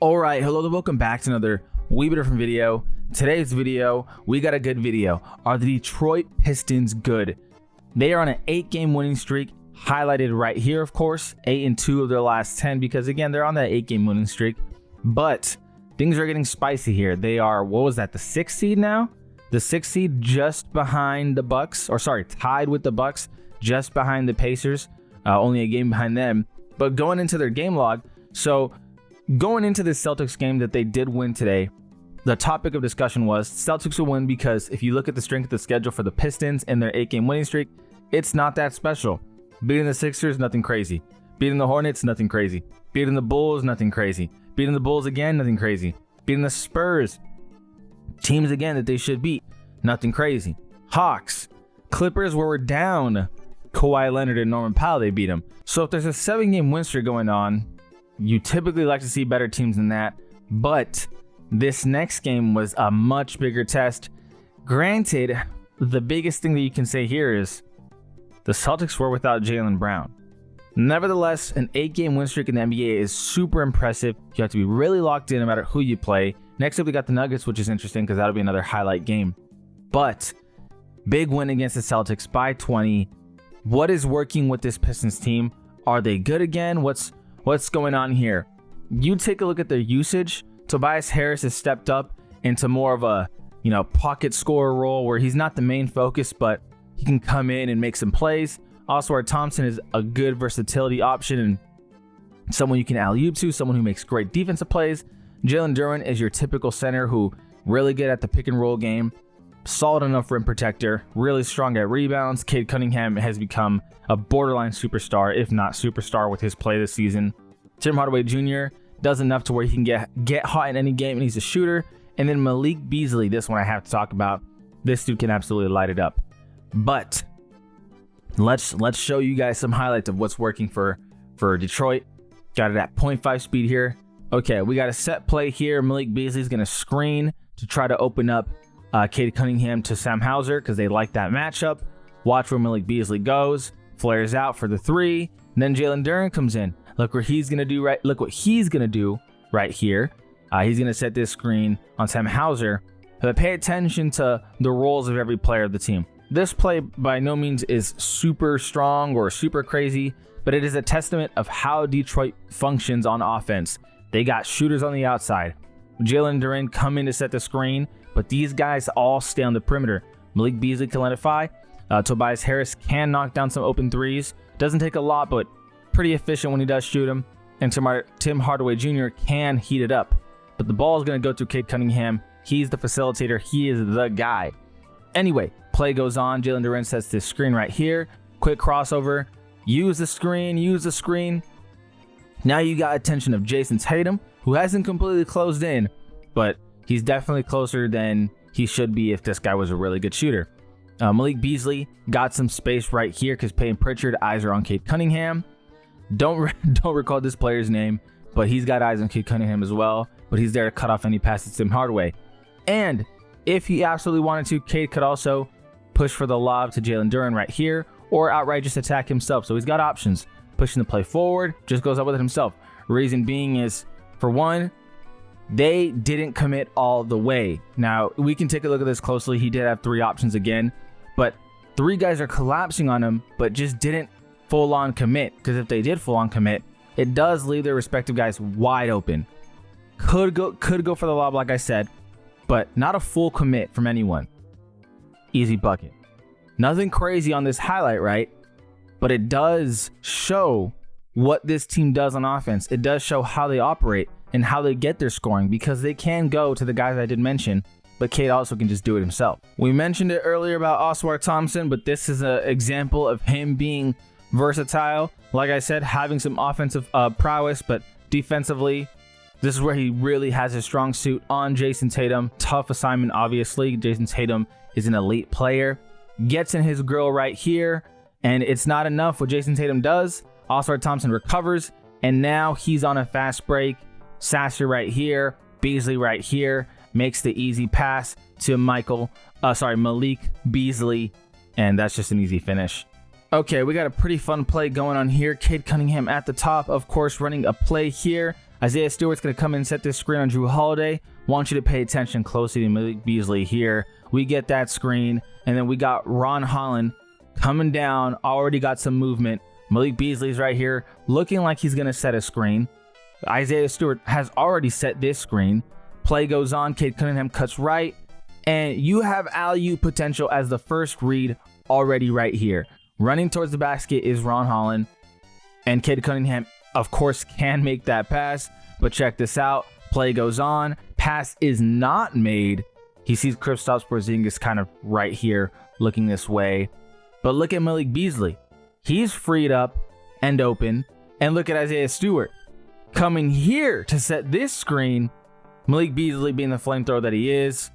Alright, hello and welcome back to another wee bit different video. Today's video, we got a good video. Are the Detroit Pistons good? They are on an 8-game winning streak, highlighted right here, of course. 8-2 of their last 10, because again, they're on that 8-game winning streak. But things are getting spicy here. They are, what was that, the 6th seed now? The 6th seed just behind the Bucks, or sorry, tied with the Bucks, just behind the Pacers. Only a game behind them. But going into their game log, so going into this Celtics game that they did win today, the topic of discussion was Celtics will win because if you look at the strength of the schedule for the Pistons and their 8-game winning streak, it's not that special. Beating the Sixers, nothing crazy. Beating the Hornets, nothing crazy. Beating the Bulls, nothing crazy. Beating the Bulls again, nothing crazy. Beating the Spurs, teams again that they should beat, nothing crazy. Hawks, Clippers, where we're down Kawhi Leonard and Norman Powell, they beat them. So if there's a 7-game win streak going on, you typically like to see better teams than that, but this next game was a much bigger test. Granted, the biggest thing that you can say here is the Celtics were without Jaylen Brown. Nevertheless, an 8-game win streak in the NBA is super impressive. You have to be really locked in no matter who you play. Next up, we got the Nuggets, which is interesting because that'll be another highlight game. But big win against the Celtics by 20. What is working with this Pistons team? Are they good again? What's going on here? You take a look at their usage. Tobias Harris has stepped up into more of a, pocket scorer role where he's not the main focus, but he can come in and make some plays. Oscar Thompson is a good versatility option and someone you can alley-oop to, someone who makes great defensive plays. Jalen Duren is your typical center who really good at the pick and roll game. Solid enough rim protector, really strong at rebounds. Cade Cunningham has become a borderline superstar, if not superstar, with his play this season. Tim Hardaway Jr. does enough to where he can get hot in any game, and he's a shooter. And then Malik Beasley, this one I have to talk about. This dude can absolutely light it up. But let's show you guys some highlights of what's working for Detroit. Got it at 0.5 speed here. Okay, we got a set play here. Malik Beasley's going to screen to try to open up Cade Cunningham to Sam Hauser because they like that matchup. Watch where Malik Beasley goes. Flares out for the 3. And then Jalen Duren comes in. Look what he's gonna do right here. He's gonna set this screen on Sam Hauser. But pay attention to the roles of every player of the team. This play by no means is super strong or super crazy, but it is a testament of how Detroit functions on offense. They got shooters on the outside. Jalen Duren come in to set the screen, but these guys all stay on the perimeter. Malik Beasley can let it fly. Tobias Harris can knock down some open threes. Doesn't take a lot, but pretty efficient when he does shoot them. And Tim Hardaway Jr. can heat it up. But the ball is going to go through Cade Cunningham. He's the facilitator. He is the guy. Anyway, play goes on. Jalen Duren sets this screen right here. Quick crossover. Use the screen. Now you got attention of Jason Tatum, who hasn't completely closed in, but he's definitely closer than he should be if this guy was a really good shooter. Malik Beasley got some space right here because Peyton Pritchard eyes are on Cade Cunningham. Don't recall this player's name, but he's got eyes on Cade Cunningham as well. But he's there to cut off any passes to Tim Hardaway. And if he absolutely wanted to, Cade could also push for the lob to Jalen Duren right here, or outright just attack himself. So he's got options. Pushing the play forward, just goes up with it himself. Reason being is, for one, they didn't commit all the way. Now, we can take a look at this closely. He did have 3 options again, but 3 guys are collapsing on him, but just didn't full-on commit. Because if they did full-on commit, it does leave their respective guys wide open. Could go for the lob, like I said, but not a full commit from anyone. Easy bucket. Nothing crazy on this highlight, right? But it does show what this team does on offense. It does show how they operate and how they get their scoring, because they can go to the guys I did mention, but Cade also can just do it himself. We mentioned it earlier about Oscar Thompson, but this is an example of him being versatile. Like I said, having some offensive prowess, but defensively, this is where he really has his strong suit on Jason Tatum. Tough assignment, obviously. Jason Tatum is an elite player. Gets in his grill right here, and it's not enough what Jason Tatum does. Oscar Thompson recovers, and now he's on a fast break. Sasser right here, Beasley right here, makes the easy pass to Malik Beasley, and that's just an easy finish. Okay, we got a pretty fun play going on here. Cade Cunningham at the top, of course, running a play here. Isaiah Stewart's going to come in and set this screen on Drew Holiday. Want you to pay attention closely to Malik Beasley here. We get that screen, and then we got Ron Holland coming down, already got some movement. Malik Beasley's right here, looking like he's going to set a screen. Isaiah Stewart has already set this screen. Play goes on, Cade Cunningham cuts right, and you have alley-oop potential as the first read already right here. Running towards the basket is Ron Holland, and Cade Cunningham, of course, can make that pass, but check this out. Play goes on, pass is not made. He sees Kristaps Porzingis kind of right here, looking this way. But look at Malik Beasley. He's freed up and open, and look at Isaiah Stewart coming here to set this screen. Malik Beasley being the flamethrower that he is.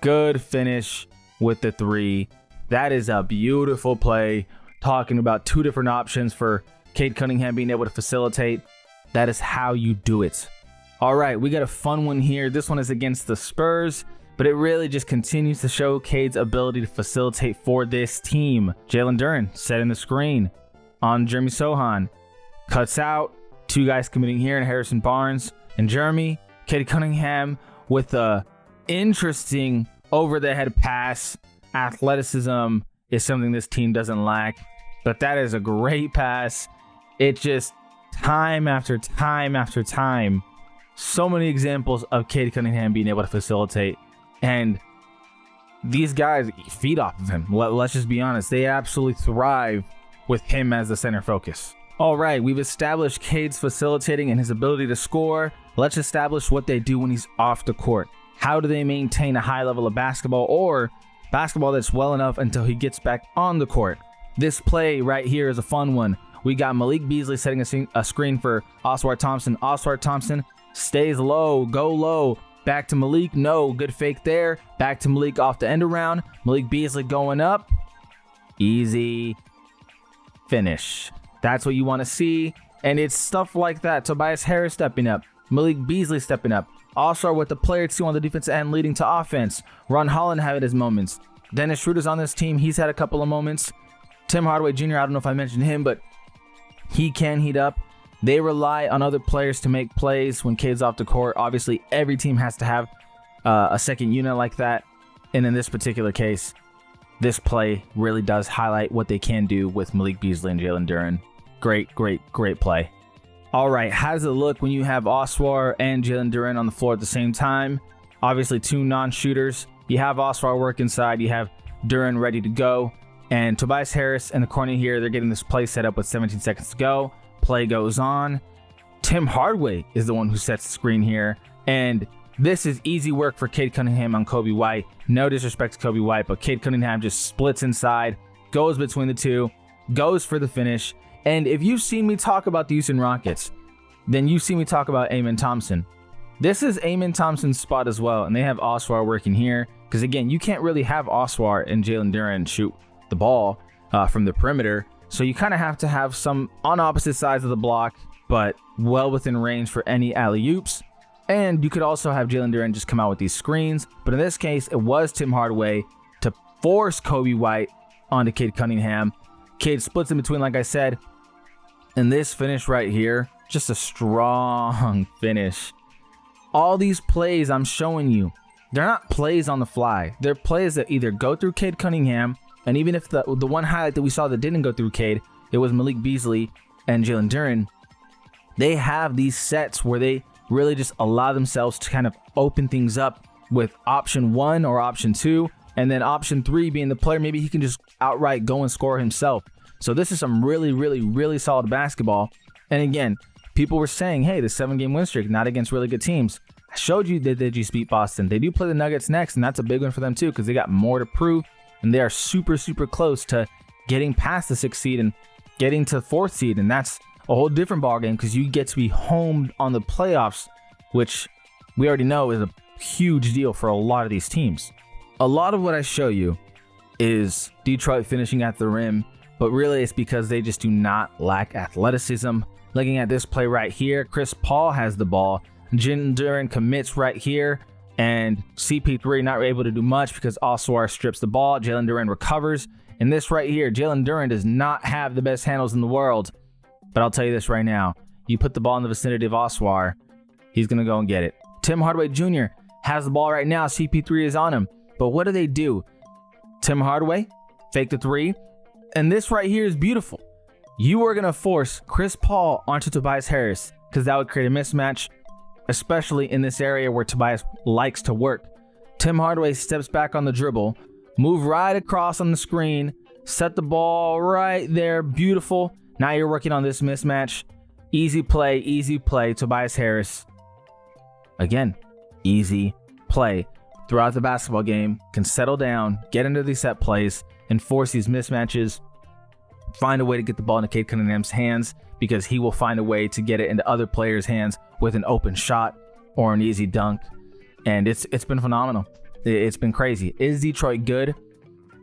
Good finish with the three. That is a beautiful play. Talking about two different options for Cade Cunningham being able to facilitate. That is how you do it. All right, we got a fun one here. This one is against the Spurs, but it really just continues to show Cade's ability to facilitate for this team. Jalen Duren setting the screen on Jeremy Sohan. Cuts out. Two guys committing here in Harrison Barnes and Jeremy. Cade Cunningham with a interesting over-the-head pass. Athleticism is something this team doesn't lack, but that is a great pass. It just time after time after time. So many examples of Cade Cunningham being able to facilitate, and these guys feed off of him. Let's just be honest. They absolutely thrive with him as the center focus. All right, we've established Cade's facilitating and his ability to score. Let's establish what they do when he's off the court. How do they maintain a high level of basketball, or basketball that's well enough until he gets back on the court? This play right here is a fun one. We got Malik Beasley setting a screen for Oswald Thompson. Oswald Thompson stays low, go low. Back to Malik. No, good fake there. Back to Malik off the end around. Malik Beasley going up. Easy finish. That's what you want to see. And it's stuff like that. Tobias Harris stepping up. Malik Beasley stepping up. Also with the player two on the defensive end leading to offense. Ron Holland having his moments. Dennis Schroeder's on this team. He's had a couple of moments. Tim Hardaway Jr., I don't know if I mentioned him, but he can heat up. They rely on other players to make plays when Cade's off the court. Obviously, every team has to have a second unit like that. And in this particular case, this play really does highlight what they can do with Malik Beasley and Jalen Duren. Great play. All right, how does it look when you have Oswar and Jalen Duren on the floor at the same time? Obviously, two non-shooters. You have Oswar work inside. You have Duren ready to go. And Tobias Harris in the corner here, they're getting this play set up with 17 seconds to go. Play goes on. Tim Hardaway is the one who sets the screen here. And this is easy work for Cade Cunningham on Kobe White. No disrespect to Kobe White, but Cade Cunningham just splits inside, goes between the two, goes for the finish. And if you've seen me talk about the Houston Rockets, then you've seen me talk about Amen Thompson. This is Amen Thompson's spot as well, and they have Oswar working here. Because again, you can't really have Oswar and Jalen Duren shoot the ball from the perimeter. So you kind of have to have some on opposite sides of the block, but well within range for any alley-oops. And you could also have Jalen Duren just come out with these screens. But in this case, it was Tim Hardaway to force Kobe White onto Cade Cunningham. Cade splits in between, like I said. And this finish right here, just a strong finish. All these plays I'm showing you, they're not plays on the fly. They're plays that either go through Cade Cunningham, and even if the one highlight that we saw that didn't go through Cade, it was Malik Beasley and Jalen Duren. They have these sets where they really just allow themselves to kind of open things up with option 1 or option 2, and then option 3 being the player, maybe he can just outright go and score himself. So this is some really solid basketball. And again, people were saying, hey, the 7-game win streak, not against really good teams. I showed you that they just beat Boston. They do play the Nuggets next, and that's a big one for them too, because they got more to prove, and they are super close to getting past the 6th seed and getting to the 4th seed, and that's a whole different ballgame because you get to be home on the playoffs, which we already know is a huge deal for a lot of these teams. A lot of what I show you is Detroit finishing at the rim, but really it's because they just do not lack athleticism. Looking at this play right here, Chris Paul has the ball. Jalen Duren commits right here, and CP3 not able to do much because Oswar strips the ball. Jalen Duren recovers. And this right here, Jalen Duren does not have the best handles in the world. But I'll tell you this right now. You put the ball in the vicinity of Oswar, He's going to go and get it. Tim Hardaway Jr. has the ball right now. CP3 is on him. But what do? Tim Hardaway, fake the three. And this right here is beautiful. You are going to force Chris Paul onto Tobias Harris because that would create a mismatch, especially in this area where Tobias likes to work. Tim Hardaway steps back on the dribble, move right across on the screen, set the ball right there. Beautiful. Now you're working on this mismatch. Easy play, Tobias Harris. Again, easy play. Throughout the basketball game, can settle down, get into these set plays, and force these mismatches. Find a way to get the ball into Cade Cunningham's hands because he will find a way to get it into other players' hands with an open shot or an easy dunk. And it's been phenomenal. It's been crazy. Is Detroit good?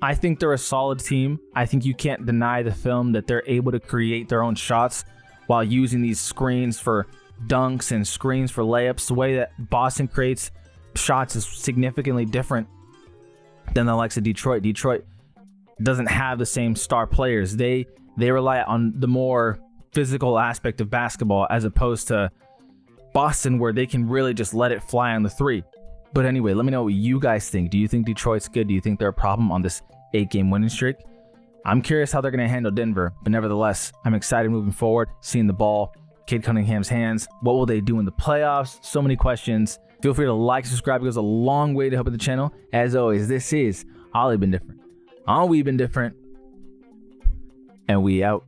I think they're a solid team. I think you can't deny the film that they're able to create their own shots while using these screens for dunks and screens for layups. The way that Boston creates shots is significantly different than the likes of Detroit. Detroit doesn't have the same star players. They rely on the more physical aspect of basketball as opposed to Boston, where they can really just let it fly on the three. But anyway, let me know what you guys think. Do you think Detroit's good? Do you think they're a problem on this 8-game winning streak? I'm curious how they're going to handle Denver, but nevertheless, I'm excited moving forward, seeing the ball, Cade Cunningham's hands. What will they do in the playoffs? So many questions. Feel free to like, subscribe. It goes a long way to helping the channel. As always, this is Ollie Been Different. We've been different, and we out.